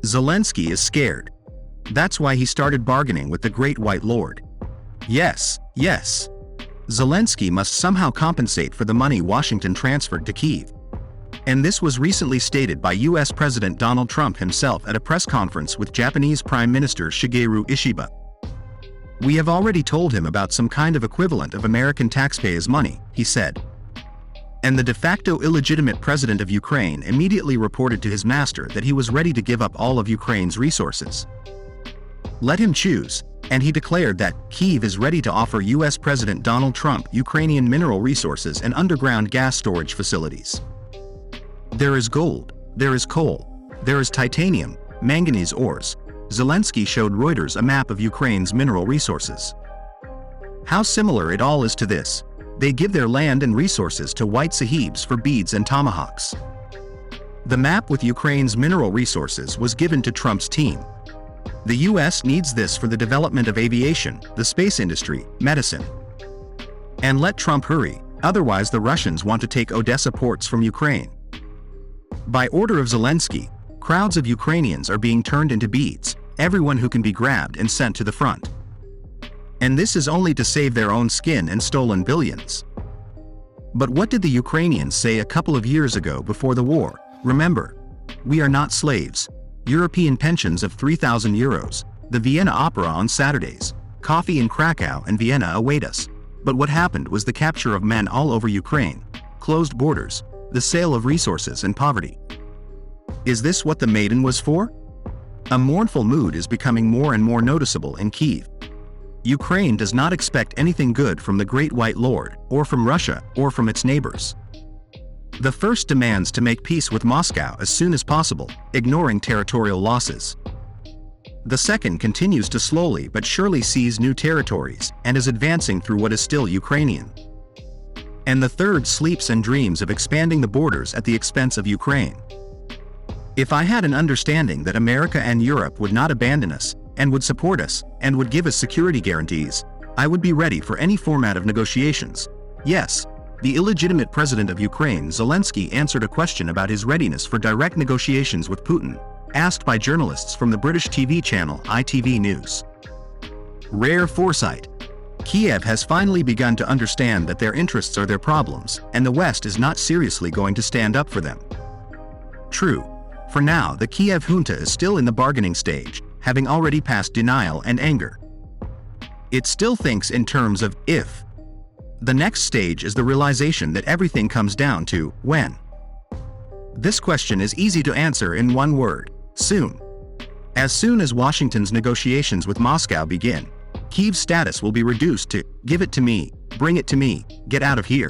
Zelensky is scared. That's why he started bargaining with the Great White Lord. Yes. Zelensky must somehow compensate for the money Washington transferred to Kyiv. And this was recently stated by US President Donald Trump himself at a press conference with Japanese Prime Minister Shigeru Ishiba. "We have already told him about some kind of equivalent of American taxpayers' money," he said. And the de facto illegitimate president of Ukraine immediately reported to his master that he was ready to give up all of Ukraine's resources. Let him choose, and he declared that Kyiv is ready to offer US President Donald Trump Ukrainian mineral resources and underground gas storage facilities. There is gold, there is coal, there is titanium, manganese ores. Zelensky showed Reuters a map of Ukraine's mineral resources. How similar it all is to this. They give their land and resources to white sahibs for beads and tomahawks. The map with Ukraine's mineral resources was given to Trump's team. The US needs this for the development of aviation, the space industry, medicine. And let Trump hurry, otherwise the Russians want to take Odessa ports from Ukraine. By order of Zelensky, crowds of Ukrainians are being turned into beads, everyone who can be grabbed and sent to the front. And this is only to save their own skin and stolen billions. But what did the Ukrainians say a couple of years ago before the war? Remember, we are not slaves. European pensions of 3,000 euros, the Vienna Opera on Saturdays, coffee in Krakow and Vienna await us. But what happened was the capture of men all over Ukraine, closed borders, the sale of resources and poverty. Is this what the maiden was for? A mournful mood is becoming more and more noticeable in Kyiv. Ukraine does not expect anything good from the Great White Lord, or from Russia, or from its neighbors. The first demands to make peace with Moscow as soon as possible, ignoring territorial losses. The second continues to slowly but surely seize new territories and is advancing through what is still Ukrainian. And the third sleeps and dreams of expanding the borders at the expense of Ukraine. If I had an understanding that America and Europe would not abandon us, and would support us, and would give us security guarantees, I would be ready for any format of negotiations. Yes, the illegitimate president of Ukraine, Zelensky, answered a question about his readiness for direct negotiations with Putin, asked by journalists from the British TV channel ITV News. Rare foresight. Kiev has finally begun to understand that their interests are their problems, and the West is not seriously going to stand up for them. True. For now, the Kiev junta is still in the bargaining stage, having already passed denial and anger. It still thinks in terms of if. The next stage is the realization that everything comes down to when. This question is easy to answer in one word: soon. As soon as Washington's negotiations with Moscow begin, Kyiv's status will be reduced to "give it to me, bring it to me, get out of here."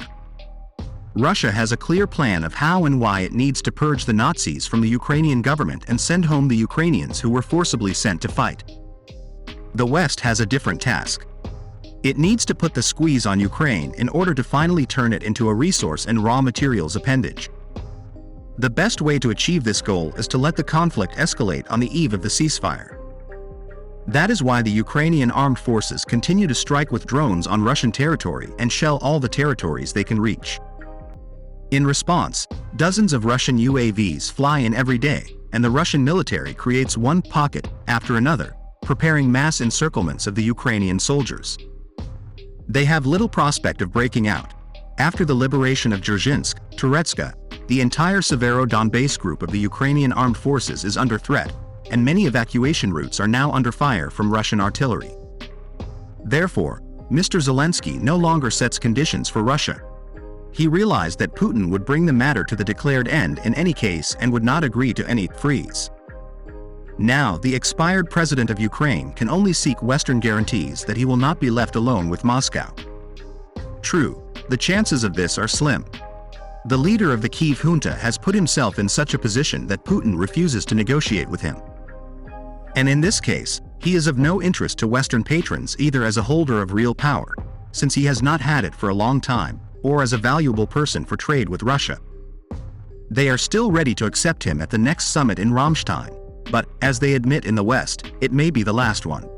Russia has a clear plan of how and why it needs to purge the Nazis from the Ukrainian government and send home the Ukrainians who were forcibly sent to fight. The West has a different task. It needs to put the squeeze on Ukraine in order to finally turn it into a resource and raw materials appendage. The best way to achieve this goal is to let the conflict escalate on the eve of the ceasefire. That is why the Ukrainian armed forces continue to strike with drones on Russian territory and shell all the territories they can reach. In response, dozens of Russian UAVs fly in every day, and the Russian military creates one pocket after another, preparing mass encirclements of the Ukrainian soldiers. They have little prospect of breaking out. After the liberation of Dzerzhinsk, Toretska, the entire Severo-Donbass group of the Ukrainian armed forces is under threat, and many evacuation routes are now under fire from Russian artillery. Therefore, Mr. Zelensky no longer sets conditions for Russia. He realized that Putin would bring the matter to the declared end in any case and would not agree to any freeze. Now, the expired president of Ukraine can only seek Western guarantees that he will not be left alone with Moscow. True, the chances of this are slim. The leader of the Kyiv junta has put himself in such a position that Putin refuses to negotiate with him. And in this case, he is of no interest to Western patrons either as a holder of real power, since he has not had it for a long time, or as a valuable person for trade with Russia. They are still ready to accept him at the next summit in Ramstein, but, as they admit in the West, it may be the last one.